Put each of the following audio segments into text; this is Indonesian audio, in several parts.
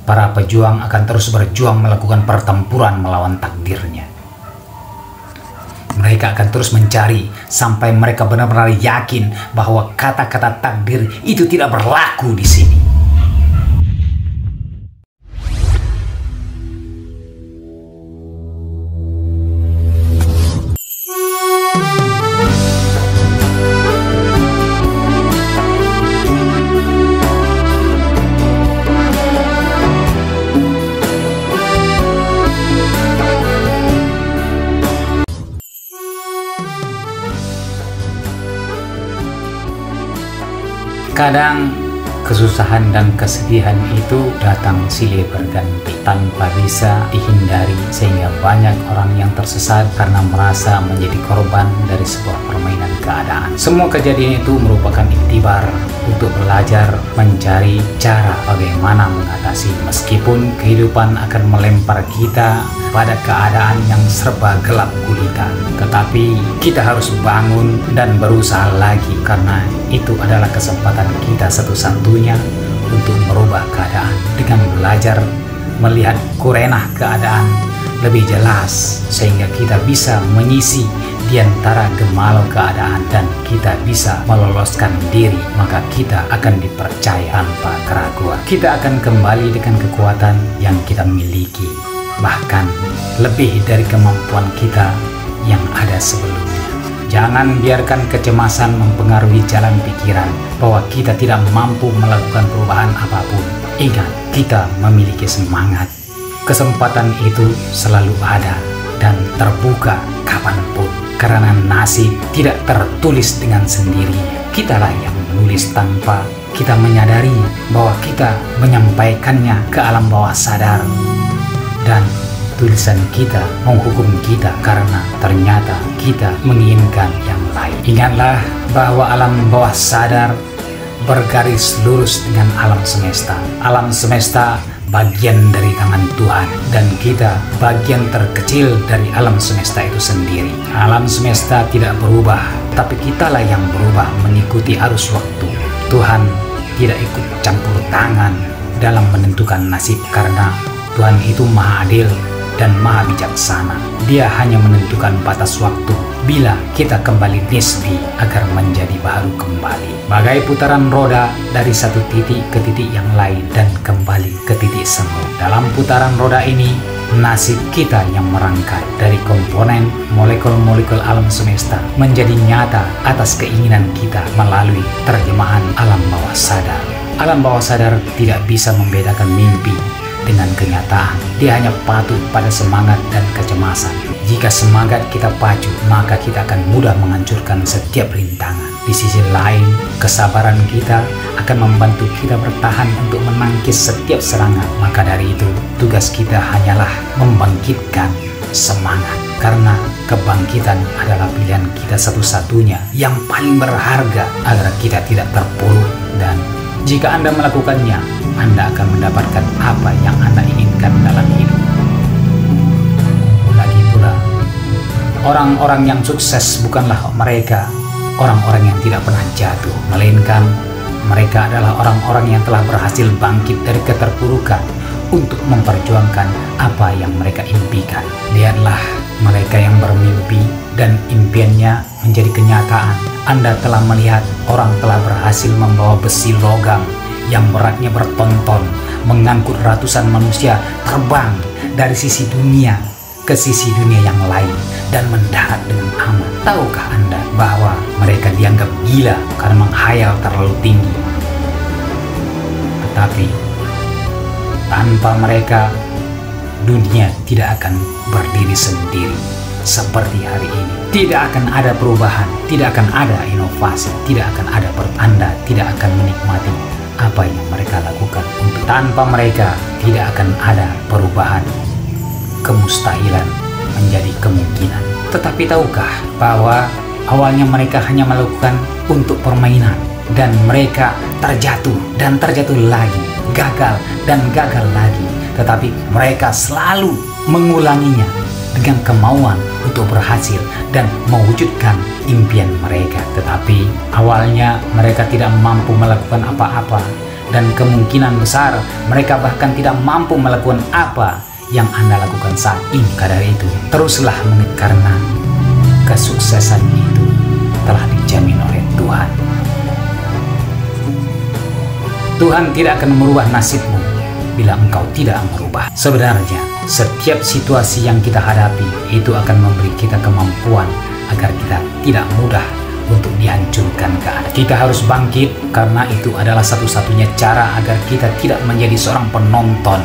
para pejuang akan terus berjuang melakukan pertempuran melawan takdirnya. Mereka akan terus mencari sampai mereka benar-benar yakin bahwa kata-kata takdir itu tidak berlaku di sini. Kadang kesusahan dan kesedihan itu datang silih berganti tanpa bisa dihindari, sehingga banyak orang yang tersesat karena merasa menjadi korban dari sebuah permainan keadaan. Semua kejadian itu merupakan iktibar untuk belajar mencari cara bagaimana mengatasi, meskipun kehidupan akan melempar kita pada keadaan yang serba gelap gulita. Tetapi kita harus bangun dan berusaha lagi, karena itu adalah kesempatan kita satu-satunya untuk merubah keadaan dengan belajar melihat kurenah keadaan lebih jelas, sehingga kita bisa menyisi di antara gemalau keadaan dan kita bisa meloloskan diri. Maka kita akan dipercaya tanpa keraguan. Kita akan kembali dengan kekuatan yang kita miliki, bahkan lebih dari kemampuan kita yang ada sebelumnya. Jangan biarkan kecemasan mempengaruhi jalan pikiran bahwa kita tidak mampu melakukan perubahan apapun. Ingat, kita memiliki semangat. Kesempatan itu selalu ada dan terbuka kapanpun, karena nasib tidak tertulis dengan sendirinya. Kitalah yang menulis tanpa kita menyadari bahwa kita menyampaikannya ke alam bawah sadar, dan tulisan kita menghukum kita karena ternyata kita menginginkan yang lain. Ingatlah bahwa alam bawah sadar bergaris lurus dengan alam semesta. Alam semesta bagian dari tangan Tuhan, dan kita bagian terkecil dari alam semesta itu sendiri. Alam semesta tidak berubah, tapi kitalah yang berubah mengikuti arus waktu. Tuhan tidak ikut campur tangan dalam menentukan nasib, karena Tuhan itu maha adil dan maha bijaksana. Dia hanya menentukan batas waktu bila kita kembali nisbi agar menjadi baru kembali. Bagai putaran roda dari satu titik ke titik yang lain dan kembali ke titik semu. Dalam putaran roda ini, nasib kita yang merangkai dari komponen molekul-molekul alam semesta menjadi nyata atas keinginan kita melalui terjemahan alam bawah sadar. Alam bawah sadar tidak bisa membedakan mimpi dengan kenyataan. Dia hanya patuh pada semangat dan kecemasan. Jika semangat kita pacu, maka kita akan mudah menghancurkan setiap rintangan. Di sisi lain, kesabaran kita akan membantu kita bertahan untuk menangkis setiap serangan. Maka dari itu, tugas kita hanyalah membangkitkan semangat, karena kebangkitan adalah pilihan kita satu-satunya yang paling berharga agar kita tidak terpuruk. Dan jika Anda melakukannya, Anda akan mendapatkan apa yang Anda inginkan dalam hidup. Lagi pula, orang-orang yang sukses bukanlah mereka orang-orang yang tidak pernah jatuh, melainkan mereka adalah orang-orang yang telah berhasil bangkit dari keterpurukan untuk memperjuangkan apa yang mereka impikan. Lihatlah mereka yang bermimpi dan impiannya menjadi kenyataan. Anda telah melihat orang telah berhasil membawa besi logam yang beratnya bertonton, mengangkut ratusan manusia terbang dari sisi dunia ke sisi dunia yang lain dan mendarat dengan aman. Tahukah Anda bahwa mereka dianggap gila karena menghayal terlalu tinggi? Tetapi tanpa mereka, dunia tidak akan berdiri sendiri seperti hari ini. Tidak akan ada perubahan, tidak akan ada inovasi, tidak akan ada Anda tidak akan menikmati apa yang mereka lakukan. Untuk tanpa mereka tidak akan ada perubahan. Kemustahilan menjadi kemungkinan. Tetapi tahukah bahwa awalnya mereka hanya melakukan untuk permainan, dan mereka terjatuh dan terjatuh lagi, gagal dan gagal lagi. Tetapi mereka selalu mengulanginya dengan kemauan untuk berhasil dan mewujudkan impian mereka. Tetapi awalnya mereka tidak mampu melakukan apa-apa dan kemungkinan besar mereka bahkan tidak mampu melakukan apa yang Anda lakukan saat ini. Maka dari itu, teruslah karena kesuksesan itu telah dijamin oleh Tuhan. Tuhan tidak akan merubah nasibmu bila engkau tidak merubah. Sebenarnya, setiap situasi yang kita hadapi itu akan memberi kita kemampuan agar kita tidak mudah untuk dihancurkan keadaan. Kita harus bangkit karena itu adalah satu-satunya cara agar kita tidak menjadi seorang penonton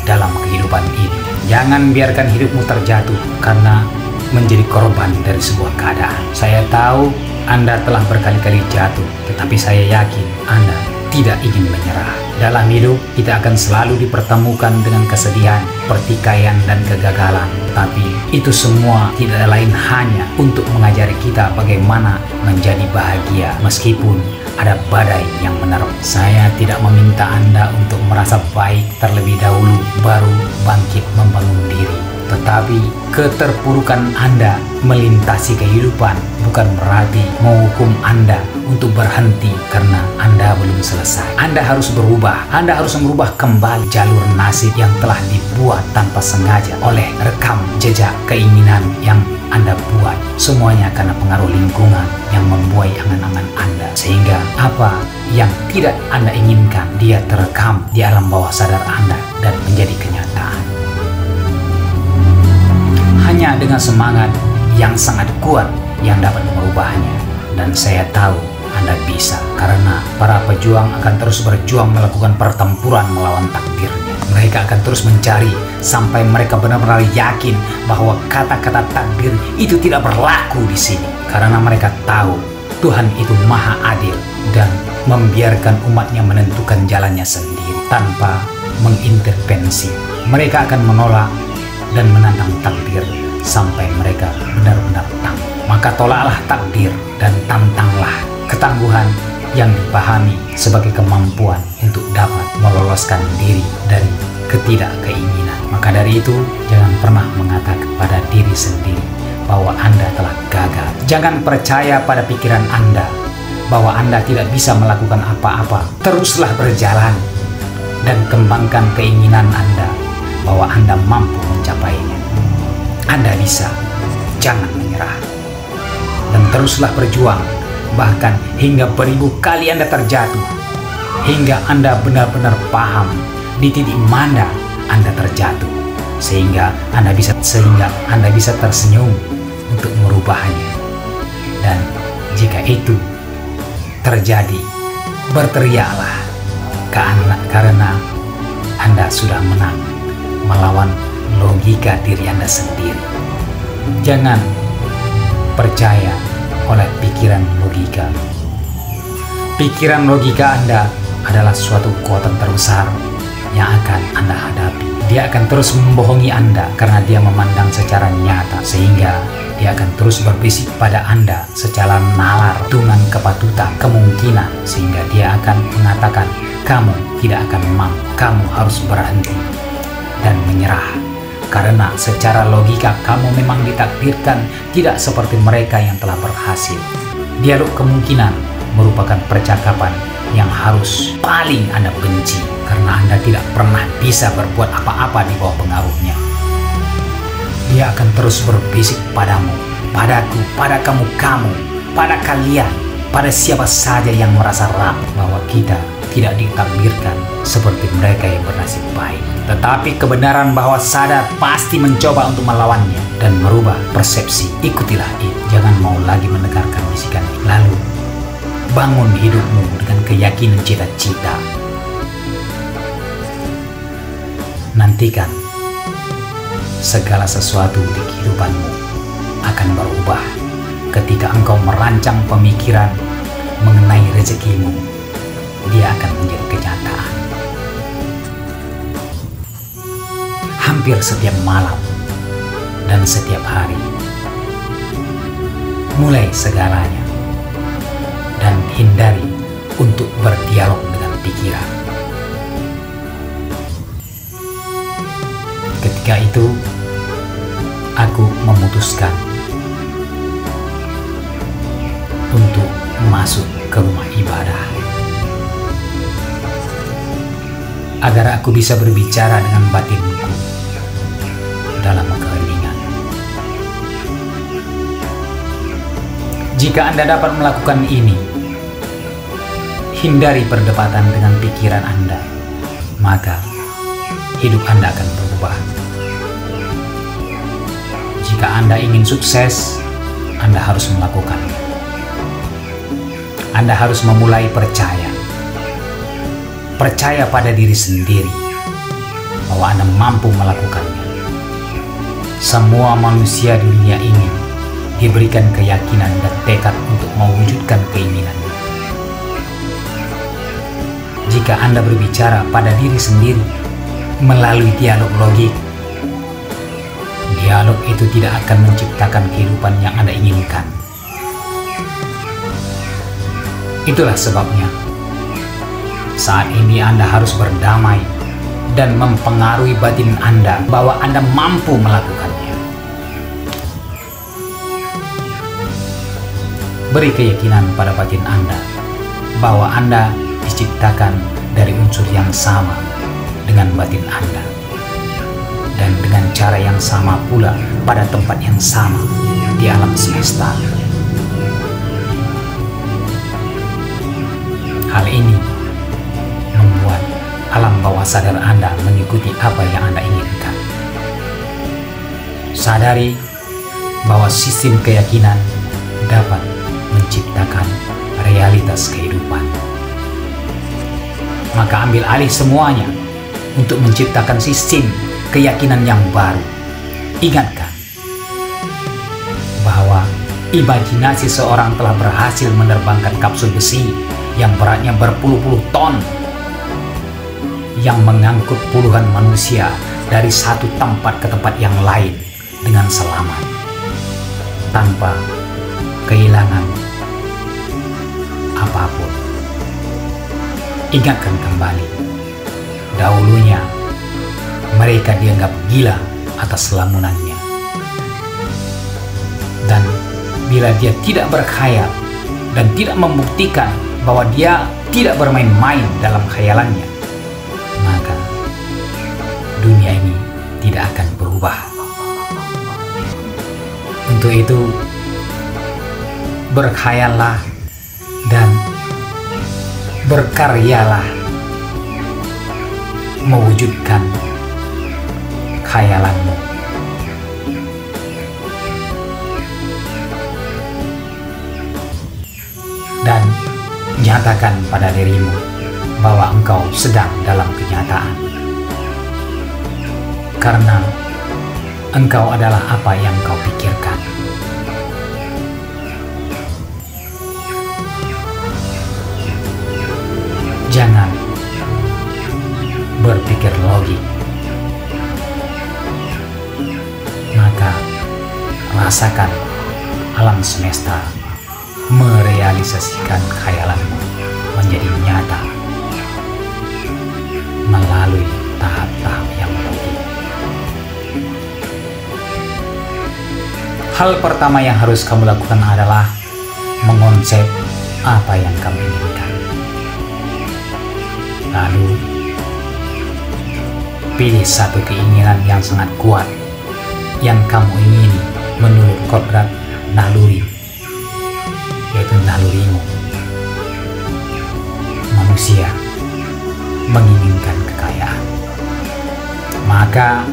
dalam kehidupan ini. Jangan biarkan hidupmu terjatuh karena menjadi korban dari sebuah keadaan. Saya tahu Anda telah berkali-kali jatuh, tetapi saya yakin Anda tidak ingin menyerah. Dalam hidup, kita akan selalu dipertemukan dengan kesedihan, pertikaian, dan kegagalan. Tapi itu semua tidak lain hanya untuk mengajari kita bagaimana menjadi bahagia meskipun ada badai yang menerpa. Saya tidak meminta Anda untuk merasa baik terlebih dahulu baru bangkit membangun diri. Tetapi keterpurukan Anda melintasi kehidupan bukan berarti menghukum Anda untuk berhenti karena Anda belum selesai. Anda harus berubah. Anda harus merubah kembali jalur nasib yang telah dibuat tanpa sengaja oleh rekam jejak keinginan yang Anda buat. Semuanya karena pengaruh lingkungan yang membuai angan-angan Anda. Sehingga apa yang tidak Anda inginkan, dia terekam di alam bawah sadar Anda dan menjadi kenyataan. Hanya dengan semangat yang sangat kuat yang dapat merubahnya. Dan saya tahu Anda bisa, karena para pejuang akan terus berjuang melakukan pertempuran melawan takdirnya. Mereka akan terus mencari sampai mereka benar-benar yakin bahwa kata-kata takdir itu tidak berlaku di sini. Karena mereka tahu Tuhan itu maha adil dan membiarkan umatnya menentukan jalannya sendiri tanpa mengintervensi. Mereka akan menolak dan menantang takdir sampai mereka benar-benar tangguh. Maka tolaklah takdir dan tantanglah ketangguhan yang dipahami sebagai kemampuan untuk dapat meloloskan diri dari ketidakkeinginan. Maka dari itu, jangan pernah mengatakan pada diri sendiri bahwa Anda telah gagal. Jangan percaya pada pikiran Anda bahwa Anda tidak bisa melakukan apa-apa. Teruslah berjalan dan kembangkan keinginan Anda bahwa Anda mampu mencapainya. Anda bisa, jangan menyerah. Dan teruslah berjuang, bahkan hingga beribu kali Anda terjatuh, hingga Anda benar-benar paham di titik mana Anda terjatuh, sehingga Anda bisa tersenyum untuk merubahnya. Dan jika itu terjadi, berteriaklah karena Anda sudah menang melawan logika diri Anda sendiri. Jangan percaya oleh pikiran logika. Pikiran logika Anda adalah suatu kekuatan terbesar yang akan Anda hadapi. Dia akan terus membohongi Anda karena dia memandang secara nyata, sehingga dia akan terus berbisik pada Anda secara nalar dengan kepatutan, kemungkinan, sehingga dia akan mengatakan kamu tidak akan mampu, kamu harus berhenti dan menyerah. Karena secara logika kamu memang ditakdirkan tidak seperti mereka yang telah berhasil. Dialog kemungkinan merupakan percakapan yang harus paling Anda benci karena Anda tidak pernah bisa berbuat apa-apa di bawah pengaruhnya. Dia akan terus berbisik padamu, padaku, pada kamu, pada kalian, pada siapa saja yang merasa rapuh bahwa kita tidak ditakdirkan seperti mereka yang bernasib baik. Tetapi kebenaran bahwa sadar pasti mencoba untuk melawannya dan merubah persepsi. Ikutilah itu. Jangan mau lagi mendengarkan bisikan itu. Lalu bangun hidupmu dengan keyakinan cita-cita. Nantikan segala sesuatu di kehidupanmu akan berubah ketika engkau merancang pemikiran mengenai rezekimu. Dia akan menjadi kenyataan. Hampir setiap malam dan setiap hari, mulai segalanya dan hindari untuk berdialog dengan pikiran. Ketika itu, aku memutuskan untuk masuk ke rumah ibadah. agar aku bisa berbicara dengan batinku dalam keheningan. Jika Anda dapat melakukan ini, hindari perdebatan dengan pikiran Anda, maka hidup Anda akan berubah. Jika Anda ingin sukses, Anda harus melakukannya. Anda harus memulai percaya pada diri sendiri bahwa Anda mampu melakukannya. Semua manusia di dunia ini diberikan keyakinan dan tekad untuk mewujudkan keinginannya. Jika Anda berbicara pada diri sendiri melalui dialog logik, dialog itu tidak akan menciptakan kehidupan yang Anda inginkan. Itulah sebabnya saat ini Anda harus berdamai dan mempengaruhi batin Anda bahwa Anda mampu melakukannya. Beri keyakinan pada batin Anda bahwa Anda diciptakan dari unsur yang sama dengan batin Anda, dan dengan cara yang sama pula pada tempat yang sama di alam semesta. Hal ini membuat alam bawah sadar Anda mengikuti apa yang Anda inginkan. Sadari bahwa sistem keyakinan dapat menciptakan realitas kehidupan. Maka ambil alih semuanya untuk menciptakan sistem keyakinan yang baru. Ingatkan bahwa imajinasi seorang telah berhasil menerbangkan kapsul besi yang beratnya berpuluh-puluh ton, yang mengangkut puluhan manusia dari satu tempat ke tempat yang lain dengan selamat, tanpa kehilangan apapun. Ingatkan kembali, dahulunya mereka dianggap gila atas lamunannya. Dan bila dia tidak berkhayal dan tidak membuktikan bahwa dia tidak bermain-main dalam khayalannya, maka dunia ini tidak akan berubah. Untuk itu, berkhayallah dan berkaryalah mewujudkan khayalanmu. Dan nyatakan pada dirimu bahwa engkau sedang dalam kenyataan, karena engkau adalah apa yang kau pikirkan. Jangan berpikir logik, maka rasakan alam semesta merealisasikan khayalanmu menjadi nyata melalui tahap-tahap yang logik. Hal pertama yang harus kamu lakukan adalah mengonsep apa yang kamu inginkan. Lalu, pilih satu keinginan yang sangat kuat yang kamu ingini menurut kodrat naluri, yaitu nalurimu. Manusia menginginkan kekayaan. Maka,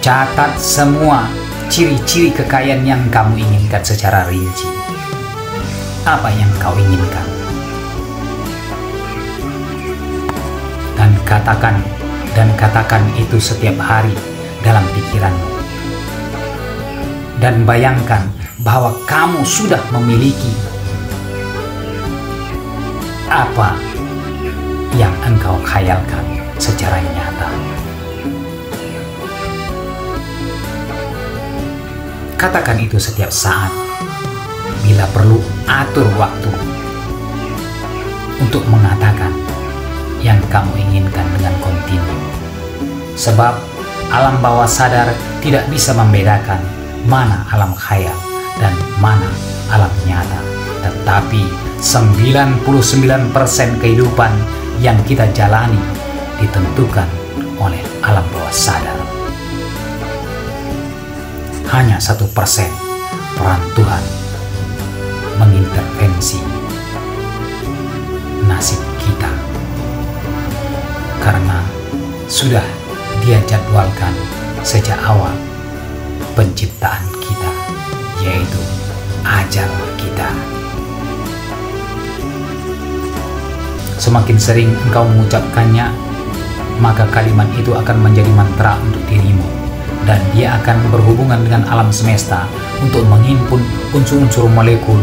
catat semua ciri-ciri kekayaan yang kamu inginkan secara rinci. Apa yang kau inginkan? Dan katakan itu setiap hari dalam pikiranmu. Dan bayangkan bahwa kamu sudah memiliki apa yang engkau khayalkan secara nyata. Katakan itu setiap saat. Bila perlu, atur waktu untuk mengatakan yang kamu inginkan dengan kontinu. Sebab alam bawah sadar tidak bisa membedakan mana alam khayal dan mana alam nyata. Tetapi 99% kehidupan yang kita jalani di ditentukan oleh alam bawah sadar. Hanya 1% peran Tuhan mengintervensi nasib kita, karena sudah Dia jadwalkan sejak awal penciptaan kita, yaitu ajal kita. Semakin sering engkau mengucapkannya, maka kalimat itu akan menjadi mantra untuk dirimu, dan dia akan berhubungan dengan alam semesta untuk menghimpun unsur-unsur molekul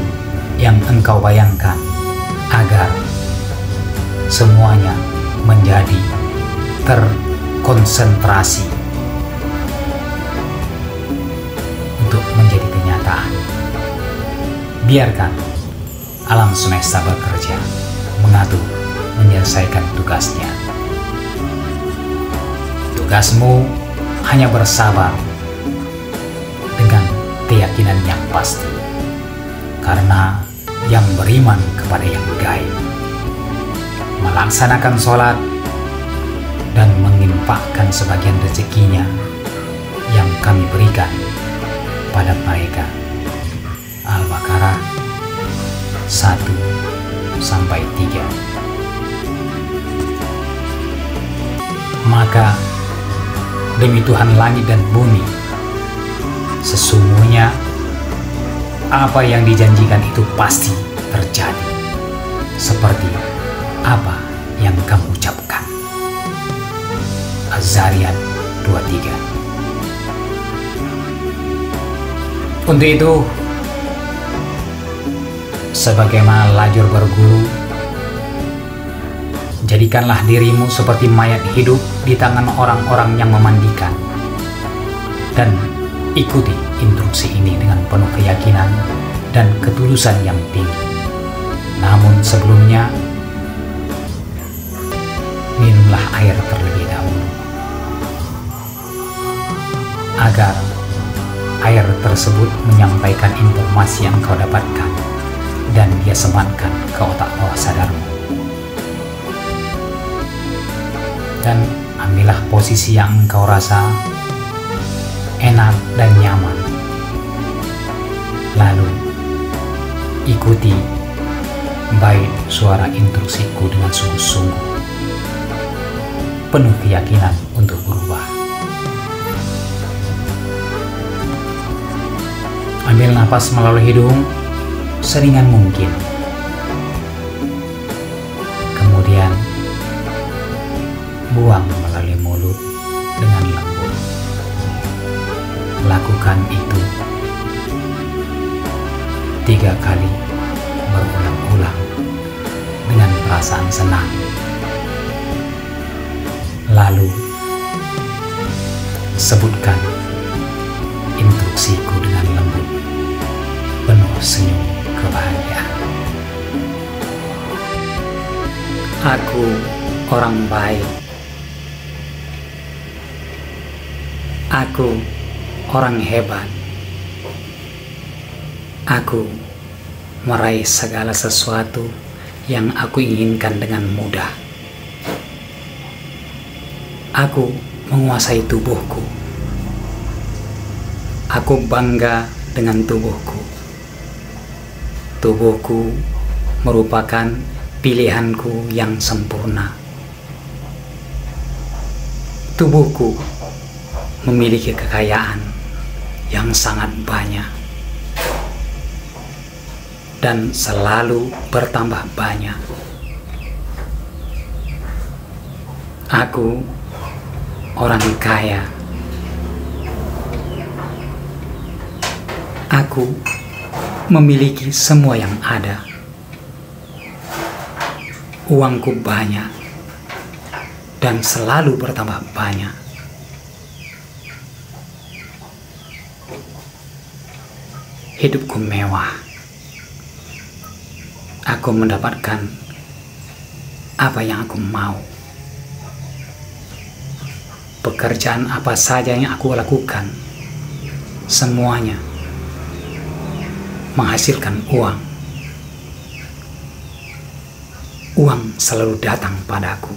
yang engkau bayangkan, agar semuanya menjadi terkonsentrasi untuk menjadi kenyataan. Biarkan alam semesta bekerja, mengatur, menyelesaikan tugasnya. Tugasmu hanya bersabar dengan keyakinan yang pasti, karena yang beriman kepada yang gaib, melaksanakan sholat dan menginfakkan sebagian rezekinya yang kami berikan pada mereka. Al-Baqarah 1-3. Maka demi Tuhan langit dan bumi, sesungguhnya apa yang dijanjikan itu pasti terjadi, seperti apa yang kamu ucapkan. Az-Zariyat 23. Untuk itu, sebagaimana lajur bergulu, jadikanlah dirimu seperti mayat hidup di tangan orang-orang yang memandikan, dan ikuti instruksi ini dengan penuh keyakinan dan ketulusan yang tinggi. Namun sebelumnya, minumlah air terlebih dahulu, agar air tersebut menyampaikan informasi yang kau dapatkan dan dia sematkan ke otak bawah sadarmu. Dan ambillah posisi yang engkau rasa enak dan nyaman. Lalu ikuti baik suara instruksiku dengan sungguh-sungguh, penuh keyakinan untuk berubah. Ambil nafas melalui hidung seringan mungkin. Kemudian buang melalui mulut dengan lembut. Lakukan itu 3 kali berulang-ulang dengan perasaan senang. Lalu sebutkan instruksiku dengan lembut, penuh senyum kebahagiaan. Aku orang baik. Aku orang hebat. Aku meraih segala sesuatu yang aku inginkan dengan mudah. Aku menguasai tubuhku. Aku bangga dengan tubuhku. Tubuhku merupakan pilihanku yang sempurna. Tubuhku memiliki kekayaan yang sangat banyak dan selalu bertambah banyak. Aku orang kaya. Aku memiliki semua yang ada. Uangku banyak dan selalu bertambah banyak. Hidupku mewah. Aku mendapatkan apa yang aku mau. Pekerjaan apa saja yang aku lakukan, semuanya menghasilkan uang. Uang selalu datang padaku.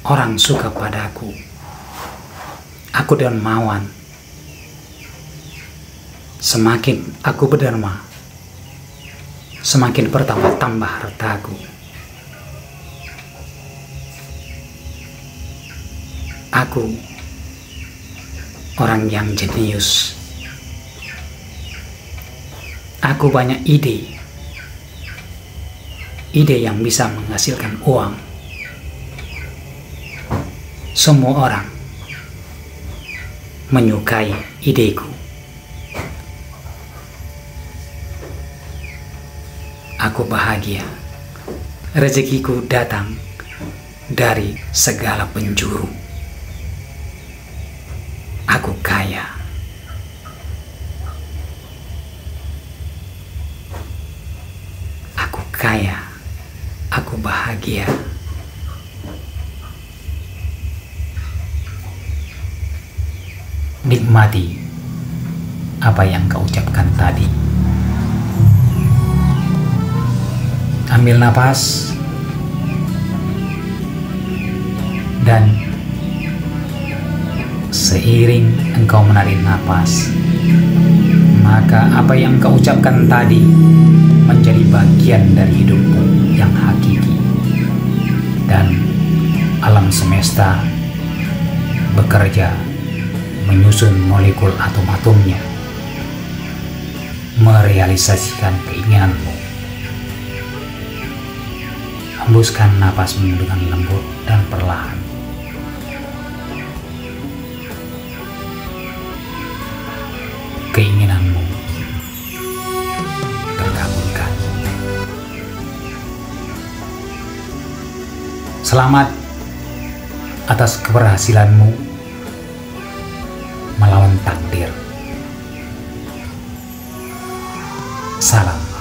orang suka padaku. Aku dermawan. Semakin aku berderma, semakin bertambah-tambah hartaku. Aku orang yang jenius. Aku banyak ide yang bisa menghasilkan uang. Semua orang menyukai ideku. Aku bahagia. Rezekiku datang dari segala penjuru. Aku kaya. Aku kaya. Aku bahagia. Nikmati apa yang kau ucapkan tadi. Ambil napas dan seiring engkau menarik napas, maka apa yang kau ucapkan tadi menjadi bagian dari hidupmu yang hakiki, dan alam semesta bekerja menyusun molekul atom-atomnya, merealisasikan keinginanmu. Hembuskan napasmu dengan lembut dan perlahan. Keinginanmu terkabulkan. Selamat atas keberhasilanmu melawan takdir. Salam.